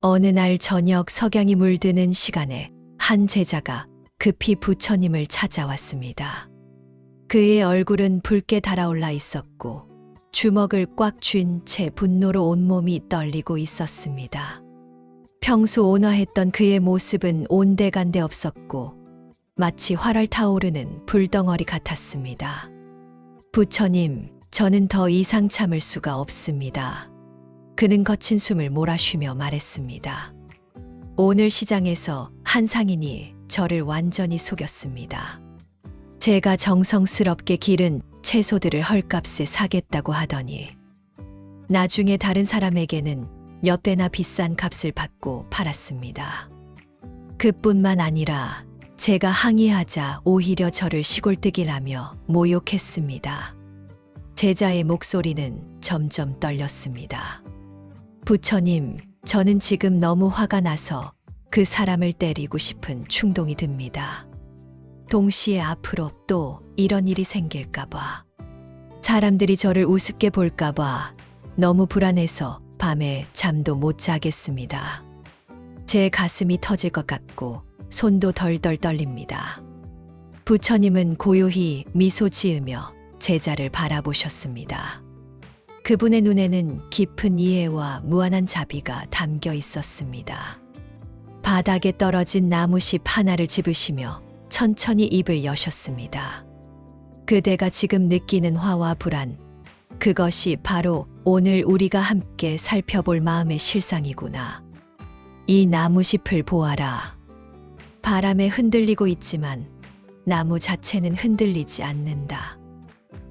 어느 날 저녁 석양이 물드는 시간에 한 제자가 급히 부처님을 찾아왔습니다. 그의 얼굴은 붉게 달아올라 있었고 주먹을 꽉 쥔 채 분노로 온몸이 떨리고 있었습니다. 평소 온화했던 그의 모습은 온데간데 없었고 마치 활활 타오르는 불덩어리 같았습니다. 부처님, 저는 더 이상 참을 수가 없습니다. 그는 거친 숨을 몰아쉬며 말했습니다. 오늘 시장에서 한 상인이 저를 완전히 속였습니다. 제가 정성스럽게 기른 채소들을 헐값에 사겠다고 하더니 나중에 다른 사람에게는 몇 배나 비싼 값을 받고 팔았습니다. 그뿐만 아니라 제가 항의하자 오히려 저를 시골뜨기라며 모욕했습니다. 제자의 목소리는 점점 떨렸습니다. 부처님, 저는 지금 너무 화가 나서 그 사람을 때리고 싶은 충동이 듭니다. 동시에 앞으로 또 이런 일이 생길까봐, 사람들이 저를 우습게 볼까봐 너무 불안해서 밤에 잠도 못 자겠습니다. 제 가슴이 터질 것 같고 손도 덜덜 떨립니다. 부처님은 고요히 미소 지으며 제자를 바라보셨습니다. 그분의 눈에는 깊은 이해와 무한한 자비가 담겨 있었습니다. 바닥에 떨어진 나무십 하나를 집으시며 천천히 입을 여셨습니다. 그대가 지금 느끼는 화와 불안, 그것이 바로 오늘 우리가 함께 살펴볼 마음의 실상이구나. 이 나무잎을 보아라. 바람에 흔들리고 있지만 나무 자체는 흔들리지 않는다.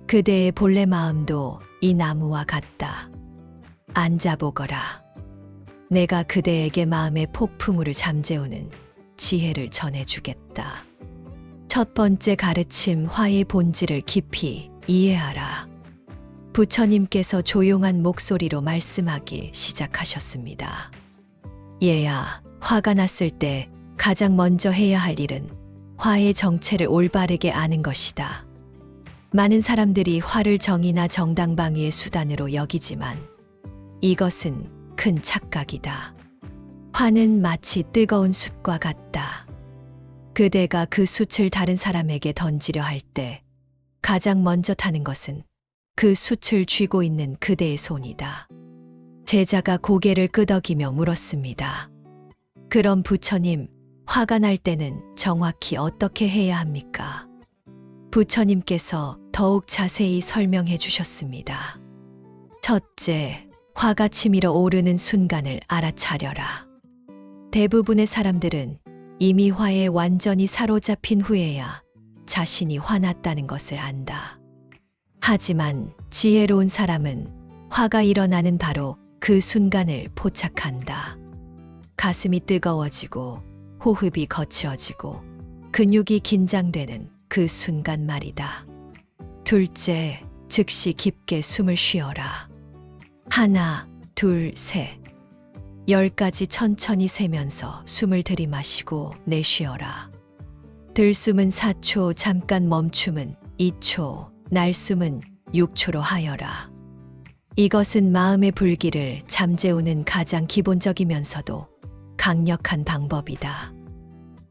그대의 본래 마음도 이 나무와 같다. 앉아보거라. 내가 그대에게 마음의 폭풍우를 잠재우는 지혜를 전해주겠다. 첫 번째 가르침, 화의 본질을 깊이 이해하라. 부처님께서 조용한 목소리로 말씀하기 시작하셨습니다. 얘야, 화가 났을 때 가장 먼저 해야 할 일은 화의 정체를 올바르게 아는 것이다. 많은 사람들이 화를 정의나 정당방위의 수단으로 여기지만 이것은 큰 착각이다. 화는 마치 뜨거운 숯과 같다. 그대가 그 숯을 다른 사람에게 던지려 할 때 가장 먼저 타는 것은 그 숯을 쥐고 있는 그대의 손이다. 제자가 고개를 끄덕이며 물었습니다. 그럼 부처님, 화가 날 때는 정확히 어떻게 해야 합니까? 부처님께서 더욱 자세히 설명해 주셨습니다. 첫째, 화가 치밀어 오르는 순간을 알아차려라. 대부분의 사람들은 이미 화에 완전히 사로잡힌 후에야 자신이 화났다는 것을 안다. 하지만 지혜로운 사람은 화가 일어나는 바로 그 순간을 포착한다. 가슴이 뜨거워지고 호흡이 거칠어지고 근육이 긴장되는 그 순간 말이다. 둘째, 즉시 깊게 숨을 쉬어라. 하나, 둘, 셋. 10까지 천천히 세면서 숨을 들이마시고 내쉬어라. 들숨은 4초, 잠깐 멈춤은 2초, 날숨은 6초로 하여라. 이것은 마음의 불길을 잠재우는 가장 기본적이면서도 강력한 방법이다.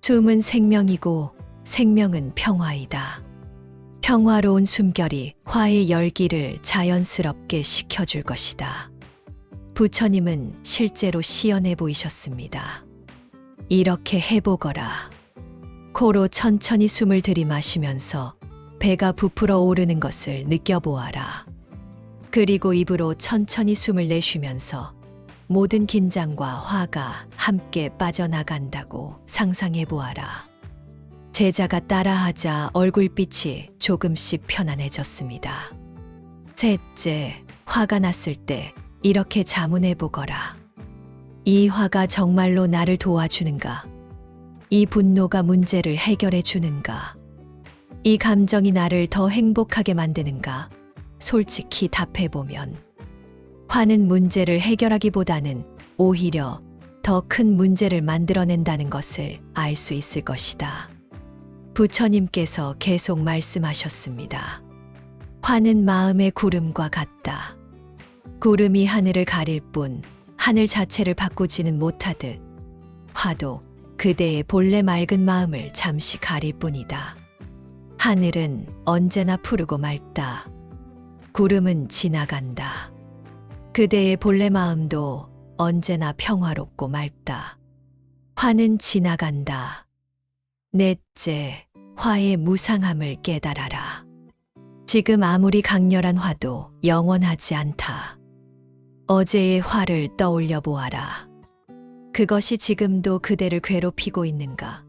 숨은 생명이고 생명은 평화이다. 평화로운 숨결이 화의 열기를 자연스럽게 식혀줄 것이다. 부처님은 실제로 시연해 보이셨습니다. 이렇게 해보거라. 코로 천천히 숨을 들이마시면서 배가 부풀어 오르는 것을 느껴보아라. 그리고 입으로 천천히 숨을 내쉬면서 모든 긴장과 화가 함께 빠져나간다고 상상해 보아라. 제자가 따라하자 얼굴빛이 조금씩 편안해졌습니다. 셋째, 화가 났을 때 이렇게 자문해 보거라. 이 화가 정말로 나를 도와주는가? 이 분노가 문제를 해결해 주는가? 이 감정이 나를 더 행복하게 만드는가? 솔직히 답해보면 화는 문제를 해결하기보다는 오히려 더 큰 문제를 만들어낸다는 것을 알 수 있을 것이다. 부처님께서 계속 말씀하셨습니다. 화는 마음의 구름과 같다. 구름이 하늘을 가릴 뿐 하늘 자체를 바꾸지는 못하듯 화도 그대의 본래 맑은 마음을 잠시 가릴 뿐이다. 하늘은 언제나 푸르고 맑다. 구름은 지나간다. 그대의 본래 마음도 언제나 평화롭고 맑다. 화는 지나간다. 넷째, 화의 무상함을 깨달아라. 지금 아무리 강렬한 화도 영원하지 않다. 어제의 화를 떠올려 보아라. 그것이 지금도 그대를 괴롭히고 있는가?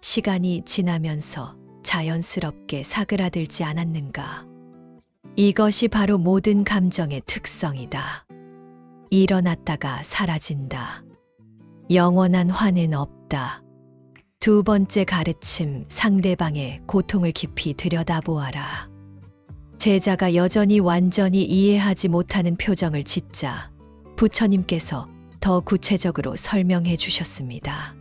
시간이 지나면서 자연스럽게 사그라들지 않았는가? 이것이 바로 모든 감정의 특성이다. 일어났다가 사라진다. 영원한 화는 없다. 두 번째 가르침, 상대방의 고통을 깊이 들여다보아라. 제자가 여전히 완전히 이해하지 못하는 표정을 짓자 부처님께서 더 구체적으로 설명해 주셨습니다.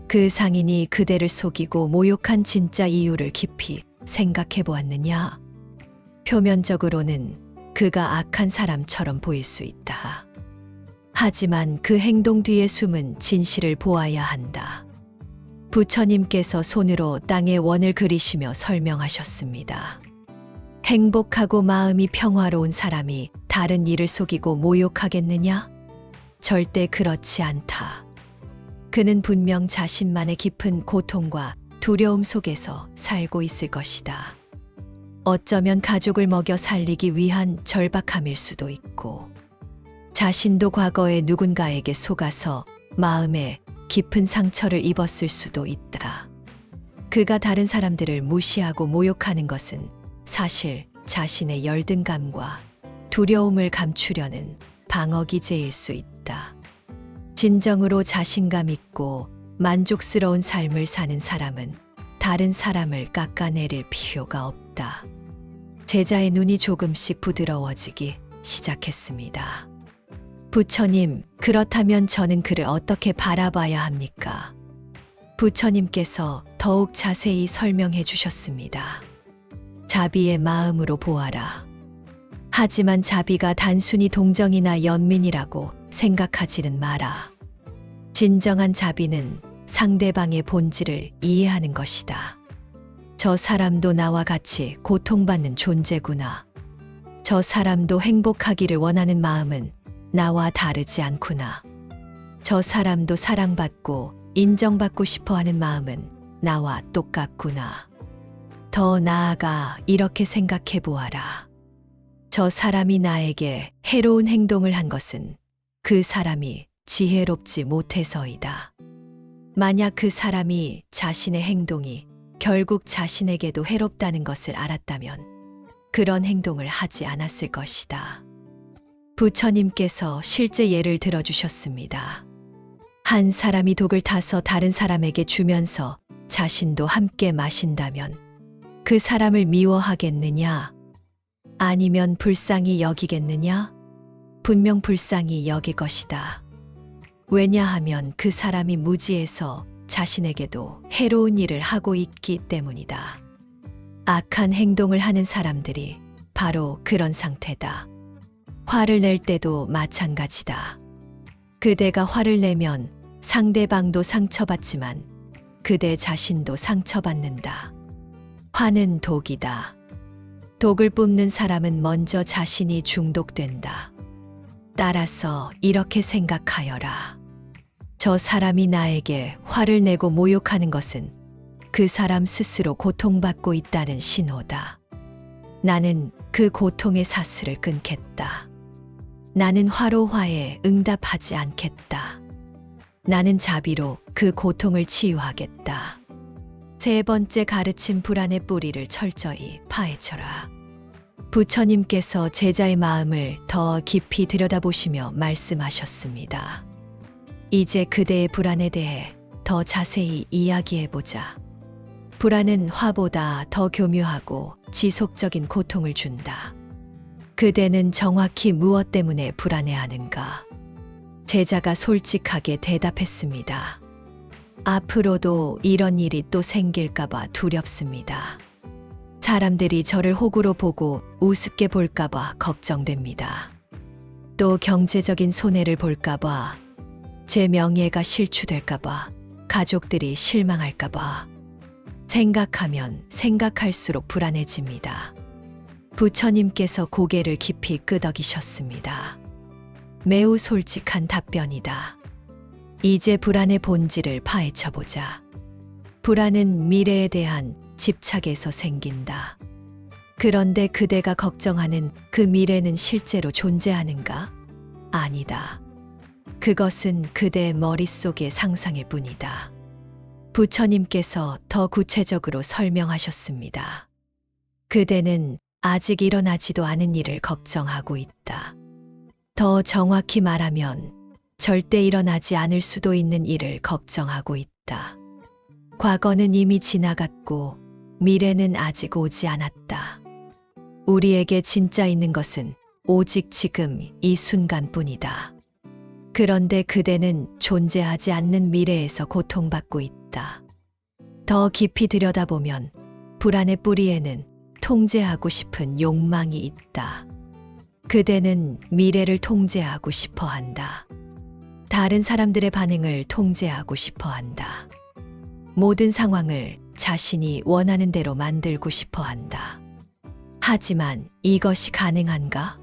그 상인이 그대를 속이고 모욕한 진짜 이유를 깊이 생각해 보았느냐? 표면적으로는 그가 악한 사람처럼 보일 수 있다. 하지만 그 행동 뒤에 숨은 진실을 보아야 한다. 부처님께서 손으로 땅의 원을 그리시며 설명하셨습니다. 행복하고 마음이 평화로운 사람이 다른 이를 속이고 모욕하겠느냐? 절대 그렇지 않다. 그는 분명 자신만의 깊은 고통과 두려움 속에서 살고 있을 것이다. 어쩌면 가족을 먹여 살리기 위한 절박함일 수도 있고, 자신도 과거에 누군가에게 속아서 마음에 깊은 상처를 입었을 수도 있다. 그가 다른 사람들을 무시하고 모욕하는 것은 사실 자신의 열등감과 두려움을 감추려는 방어기제일 수 있다. 진정으로 자신감 있고 만족스러운 삶을 사는 사람은 다른 사람을 깎아내릴 필요가 없다. 제자의 눈이 조금씩 부드러워지기 시작했습니다. 부처님, 그렇다면 저는 그를 어떻게 바라봐야 합니까? 부처님께서 더욱 자세히 설명해 주셨습니다. 자비의 마음으로 보아라. 하지만 자비가 단순히 동정이나 연민이라고 생각하지는 마라. 진정한 자비는 상대방의 본질을 이해하는 것이다. 저 사람도 나와 같이 고통받는 존재구나. 저 사람도 행복하기를 원하는 마음은 나와 다르지 않구나. 저 사람도 사랑받고 인정받고 싶어 하는 마음은 나와 똑같구나. 더 나아가 이렇게 생각해 보아라. 저 사람이 나에게 해로운 행동을 한 것은 그 사람이 지혜롭지 못해서이다. 만약 그 사람이 자신의 행동이 결국 자신에게도 해롭다는 것을 알았다면 그런 행동을 하지 않았을 것이다. 부처님께서 실제 예를 들어주셨습니다. 한 사람이 독을 타서 다른 사람에게 주면서 자신도 함께 마신다면 그 사람을 미워하겠느냐? 아니면 불쌍히 여기겠느냐? 분명 불쌍히 여길 것이다. 왜냐하면 그 사람이 무지해서 자신에게도 해로운 일을 하고 있기 때문이다. 악한 행동을 하는 사람들이 바로 그런 상태다. 화를 낼 때도 마찬가지다. 그대가 화를 내면 상대방도 상처받지만 그대 자신도 상처받는다. 화는 독이다. 독을 뿜는 사람은 먼저 자신이 중독된다. 따라서 이렇게 생각하여라. 저 사람이 나에게 화를 내고 모욕하는 것은 그 사람 스스로 고통받고 있다는 신호다. 나는 그 고통의 사슬을 끊겠다. 나는 화로 화에 응답하지 않겠다. 나는 자비로 그 고통을 치유하겠다. 세 번째 가르침, 불안의 뿌리를 철저히 파헤쳐라. 부처님께서 제자의 마음을 더 깊이 들여다보시며 말씀하셨습니다. 이제 그대의 불안에 대해 더 자세히 이야기해보자. 불안은 화보다 더 교묘하고 지속적인 고통을 준다. 그대는 정확히 무엇 때문에 불안해하는가? 제자가 솔직하게 대답했습니다. 앞으로도 이런 일이 또 생길까봐 두렵습니다. 사람들이 저를 호구로 보고 우습게 볼까봐 걱정됩니다. 또 경제적인 손해를 볼까봐, 제 명예가 실추될까봐, 가족들이 실망할까봐. 생각하면 생각할수록 불안해집니다. 부처님께서 고개를 깊이 끄덕이셨습니다. 매우 솔직한 답변이다. 이제 불안의 본질을 파헤쳐보자. 불안은 미래에 대한 집착에서 생긴다. 그런데 그대가 걱정하는 그 미래는 실제로 존재하는가? 아니다. 그것은 그대의 머릿속의 상상일 뿐이다. 부처님께서 더 구체적으로 설명하셨습니다. 그대는 아직 일어나지도 않은 일을 걱정하고 있다. 더 정확히 말하면 절대 일어나지 않을 수도 있는 일을 걱정하고 있다. 과거는 이미 지나갔고 미래는 아직 오지 않았다. 우리에게 진짜 있는 것은 오직 지금 이 순간뿐이다. 그런데 그대는 존재하지 않는 미래에서 고통받고 있다. 더 깊이 들여다보면 불안의 뿌리에는 통제하고 싶은 욕망이 있다. 그대는 미래를 통제하고 싶어 한다. 다른 사람들의 반응을 통제하고 싶어 한다. 모든 상황을 자신이 원하는 대로 만들고 싶어 한다. 하지만 이것이 가능한가?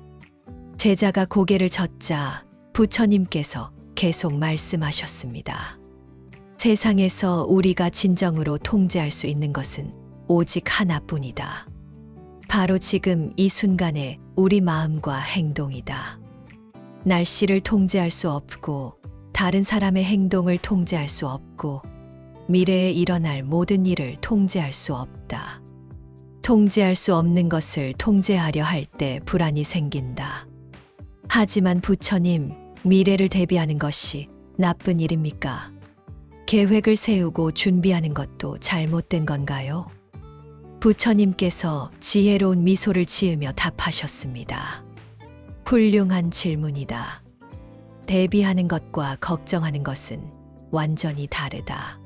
제자가 고개를 젓자 부처님께서 계속 말씀하셨습니다. 세상에서 우리가 진정으로 통제할 수 있는 것은 오직 하나뿐이다. 바로 지금 이 순간의 우리 마음과 행동이다. 날씨를 통제할 수 없고, 다른 사람의 행동을 통제할 수 없고, 미래에 일어날 모든 일을 통제할 수 없다. 통제할 수 없는 것을 통제하려 할 때 불안이 생긴다. 하지만 부처님, 미래를 대비하는 것이 나쁜 일입니까? 계획을 세우고 준비하는 것도 잘못된 건가요? 부처님께서 지혜로운 미소를 지으며 답하셨습니다. 훌륭한 질문이다. 대비하는 것과 걱정하는 것은 완전히 다르다.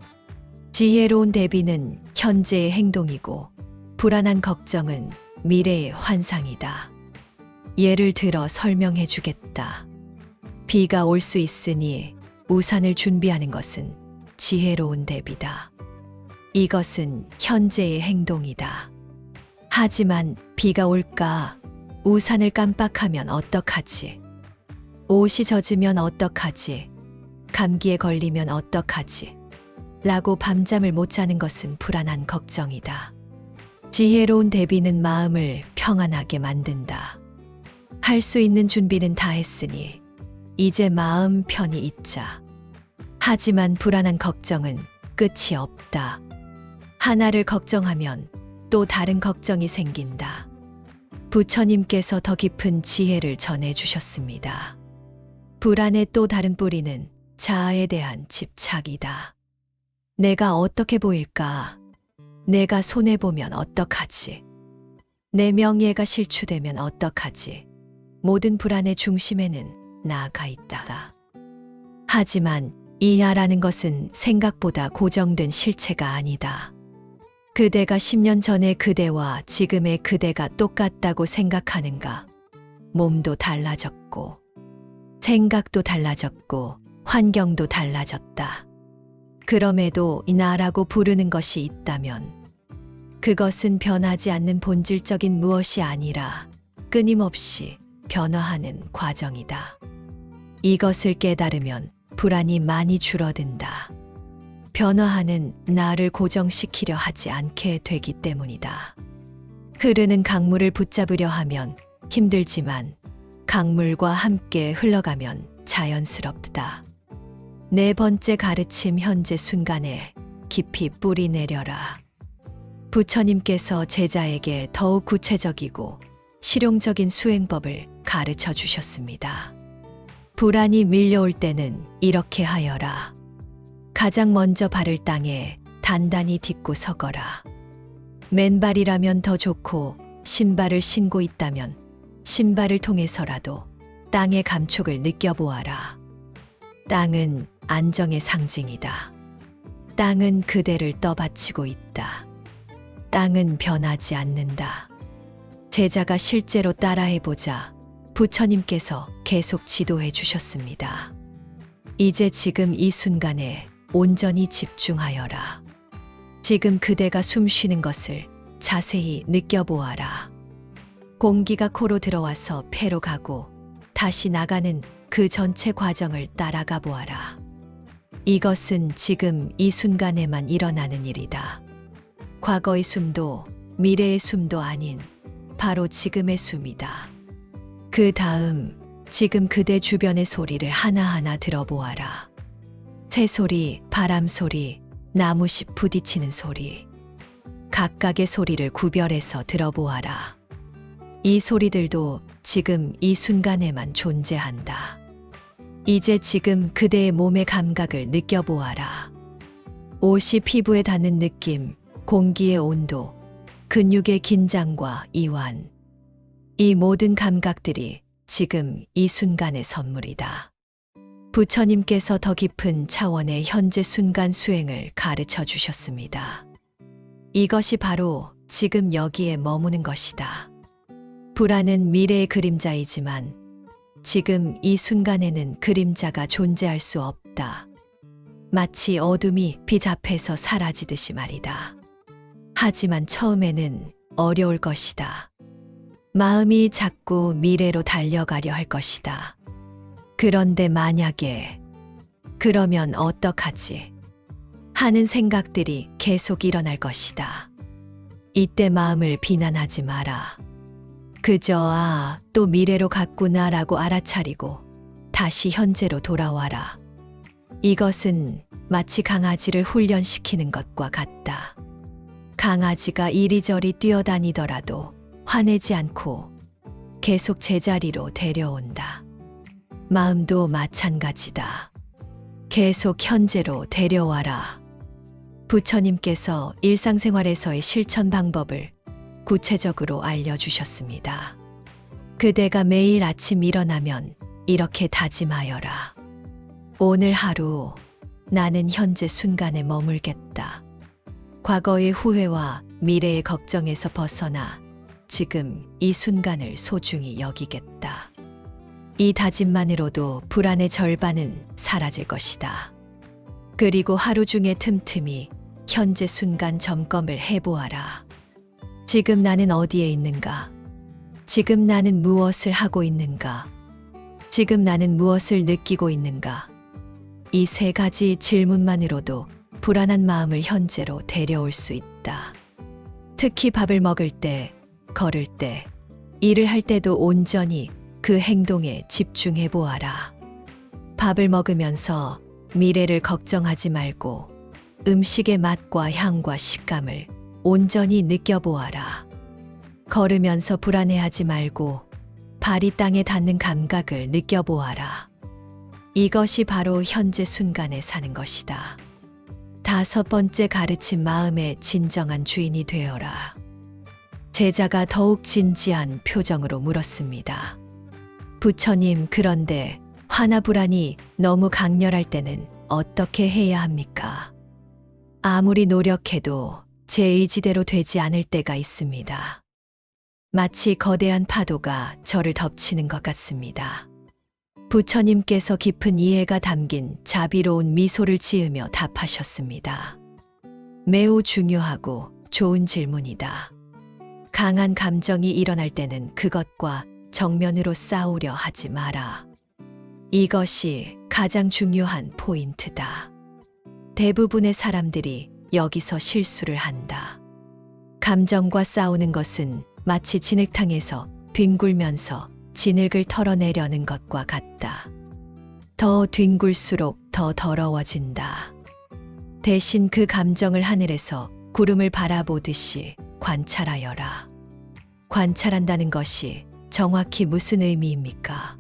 지혜로운 대비는 현재의 행동이고, 불안한 걱정은 미래의 환상이다. 예를 들어 설명해 주겠다. 비가 올 수 있으니 우산을 준비하는 것은 지혜로운 대비다. 이것은 현재의 행동이다. 하지만 비가 올까? 우산을 깜빡하면 어떡하지? 옷이 젖으면 어떡하지? 감기에 걸리면 어떡하지? 라고 밤잠을 못 자는 것은 불안한 걱정이다. 지혜로운 대비는 마음을 평안하게 만든다. 할 수 있는 준비는 다 했으니 이제 마음 편히 있자. 하지만 불안한 걱정은 끝이 없다. 하나를 걱정하면 또 다른 걱정이 생긴다. 부처님께서 더 깊은 지혜를 전해 주셨습니다. 불안의 또 다른 뿌리는 자아에 대한 집착이다. 내가 어떻게 보일까? 내가 손해보면 어떡하지? 내 명예가 실추되면 어떡하지? 모든 불안의 중심에는 나가 있다. 하지만 이 나라는 것은 생각보다 고정된 실체가 아니다. 그대가 10년 전의 그대와 지금의 그대가 똑같다고 생각하는가? 몸도 달라졌고, 생각도 달라졌고, 환경도 달라졌다. 그럼에도 이 나라고 부르는 것이 있다면, 그것은 변하지 않는 본질적인 무엇이 아니라 끊임없이 변화하는 과정이다. 이것을 깨달으면 불안이 많이 줄어든다. 변화하는 나를 고정시키려 하지 않게 되기 때문이다. 흐르는 강물을 붙잡으려 하면 힘들지만 강물과 함께 흘러가면 자연스럽다. 네 번째 가르침 현재 순간에 깊이 뿌리 내려라. 부처님께서 제자에게 더욱 구체적이고 실용적인 수행법을 가르쳐 주셨습니다. 불안이 밀려올 때는 이렇게 하여라. 가장 먼저 발을 땅에 단단히 딛고 서거라. 맨발이라면 더 좋고 신발을 신고 있다면 신발을 통해서라도 땅의 감촉을 느껴보아라. 땅은 안정의 상징이다. 땅은 그대를 떠받치고 있다. 땅은 변하지 않는다. 제자가 실제로 따라해보자 부처님께서 계속 지도해 주셨습니다. 이제 지금 이 순간에 온전히 집중하여라. 지금 그대가 숨 쉬는 것을 자세히 느껴보아라. 공기가 코로 들어와서 폐로 가고 다시 나가는 그 전체 과정을 따라가 보아라. 이것은 지금 이 순간에만 일어나는 일이다. 과거의 숨도 미래의 숨도 아닌 바로 지금의 숨이다. 그 다음 지금 그대 주변의 소리를 하나하나 들어보아라. 새소리, 바람소리, 나무잎 부딪히는 소리. 각각의 소리를 구별해서 들어보아라. 이 소리들도 지금 이 순간에만 존재한다. 이제 지금 그대의 몸의 감각을 느껴보아라. 옷이 피부에 닿는 느낌, 공기의 온도, 근육의 긴장과 이완. 이 모든 감각들이 지금 이 순간의 선물이다. 부처님께서 더 깊은 차원의 현재 순간 수행을 가르쳐 주셨습니다. 이것이 바로 지금 여기에 머무는 것이다. 불안은 미래의 그림자이지만 지금 이 순간에는 그림자가 존재할 수 없다. 마치 어둠이 빛 앞에서 사라지듯이 말이다. 하지만 처음에는 어려울 것이다. 마음이 자꾸 미래로 달려가려 할 것이다. 그런데 만약에 그러면 어떡하지? 하는 생각들이 계속 일어날 것이다. 이때 마음을 비난하지 마라. 그저 또 미래로 갔구나 라고 알아차리고 다시 현재로 돌아와라. 이것은 마치 강아지를 훈련시키는 것과 같다. 강아지가 이리저리 뛰어다니더라도 화내지 않고 계속 제자리로 데려온다. 마음도 마찬가지다. 계속 현재로 데려와라. 부처님께서 일상생활에서의 실천 방법을 구체적으로 알려주셨습니다. 그대가 매일 아침 일어나면 이렇게 다짐하여라. 오늘 하루 나는 현재 순간에 머물겠다. 과거의 후회와 미래의 걱정에서 벗어나 지금 이 순간을 소중히 여기겠다. 이 다짐만으로도 불안의 절반은 사라질 것이다. 그리고 하루 중에 틈틈이 현재 순간 점검을 해보아라. 지금 나는 어디에 있는가? 지금 나는 무엇을 하고 있는가? 지금 나는 무엇을 느끼고 있는가? 이 세 가지 질문만으로도 불안한 마음을 현재로 데려올 수 있다. 특히 밥을 먹을 때, 걸을 때, 일을 할 때도 온전히 그 행동에 집중해 보아라. 밥을 먹으면서 미래를 걱정하지 말고 음식의 맛과 향과 식감을 온전히 느껴보아라. 걸으면서 불안해하지 말고 발이 땅에 닿는 감각을 느껴보아라. 이것이 바로 현재 순간에 사는 것이다. 5번째 가르침 마음의 진정한 주인이 되어라. 제자가 더욱 진지한 표정으로 물었습니다. 부처님, 그런데 화나 불안이 너무 강렬할 때는 어떻게 해야 합니까? 아무리 노력해도 제 의지대로 되지 않을 때가 있습니다. 마치 거대한 파도가 저를 덮치는 것 같습니다. 부처님께서 깊은 이해가 담긴 자비로운 미소를 지으며 답하셨습니다. 매우 중요하고 좋은 질문이다. 강한 감정이 일어날 때는 그것과 정면으로 싸우려 하지 마라. 이것이 가장 중요한 포인트다. 대부분의 사람들이 여기서 실수를 한다. 감정과 싸우는 것은 마치 진흙탕에서 뒹굴면서 진흙을 털어내려는 것과 같다. 더 뒹굴수록 더 더러워진다. 대신 그 감정을 하늘에서 구름을 바라보듯이 관찰하여라. 관찰한다는 것이 정확히 무슨 의미입니까?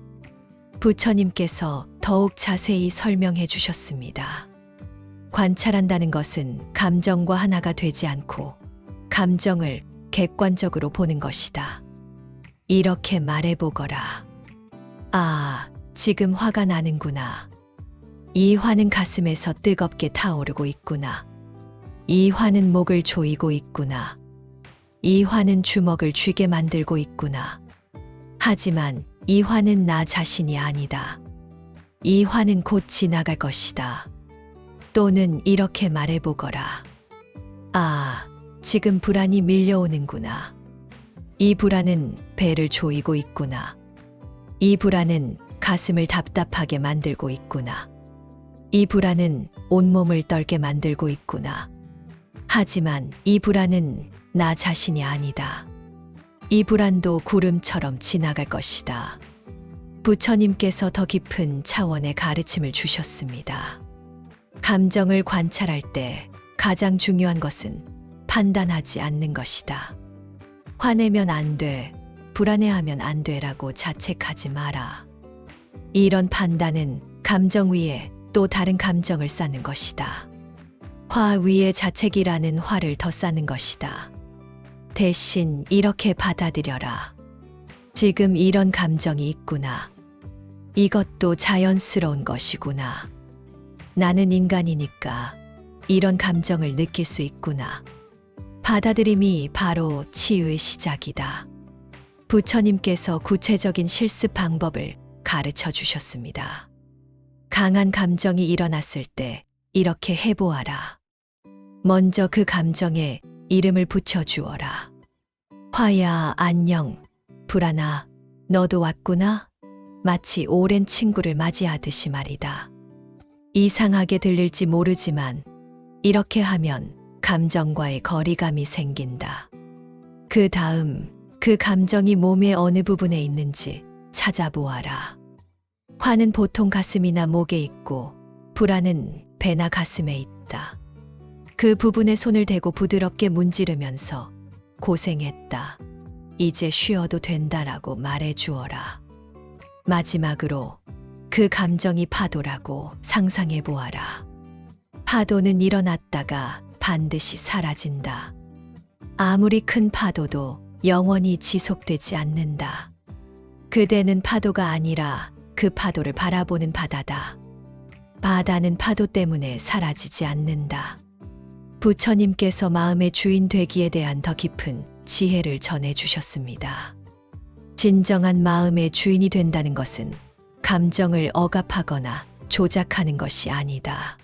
부처님께서 더욱 자세히 설명해 주셨습니다. 관찰한다는 것은 감정과 하나가 되지 않고 감정을 객관적으로 보는 것이다. 이렇게 말해보거라. 지금 화가 나는구나. 이 화는 가슴에서 뜨겁게 타오르고 있구나. 이 화는 목을 조이고 있구나. 이 화는 주먹을 쥐게 만들고 있구나. 하지만 이 화는 나 자신이 아니다. 이 화는 곧 지나갈 것이다. 또는 이렇게 말해보거라. 아, 지금 불안이 밀려오는구나. 이 불안은 배를 조이고 있구나. 이 불안은 가슴을 답답하게 만들고 있구나. 이 불안은 온몸을 떨게 만들고 있구나. 하지만 이 불안은 나 자신이 아니다. 이 불안도 구름처럼 지나갈 것이다. 부처님께서 더 깊은 차원의 가르침을 주셨습니다. 감정을 관찰할 때 가장 중요한 것은 판단하지 않는 것이다. 화내면 안 돼, 불안해하면 안 돼라고 자책하지 마라. 이런 판단은 감정 위에 또 다른 감정을 쌓는 것이다. 화 위에 자책이라는 화를 더 쌓는 것이다. 대신 이렇게 받아들여라. 지금 이런 감정이 있구나. 이것도 자연스러운 것이구나. 나는 인간이니까 이런 감정을 느낄 수 있구나. 받아들임이 바로 치유의 시작이다. 부처님께서 구체적인 실습 방법을 가르쳐 주셨습니다. 강한 감정이 일어났을 때 이렇게 해보아라. 먼저 그 감정에 이름을 붙여주어라. 화야, 안녕. 불안아, 너도 왔구나? 마치 오랜 친구를 맞이하듯이 말이다. 이상하게 들릴지 모르지만 이렇게 하면 감정과의 거리감이 생긴다. 그 다음 그 감정이 몸의 어느 부분에 있는지 찾아보아라. 화는 보통 가슴이나 목에 있고 불안은 배나 가슴에 있다. 그 부분에 손을 대고 부드럽게 문지르면서 고생했다. 이제 쉬어도 된다라고 말해 주어라. 마지막으로 그 감정이 파도라고 상상해 보아라. 파도는 일어났다가 반드시 사라진다. 아무리 큰 파도도 영원히 지속되지 않는다. 그대는 파도가 아니라 그 파도를 바라보는 바다다. 바다는 파도 때문에 사라지지 않는다. 부처님께서 마음의 주인 되기에 대한 더 깊은 지혜를 전해 주셨습니다. 진정한 마음의 주인이 된다는 것은 감정을 억압하거나 조작하는 것이 아니다.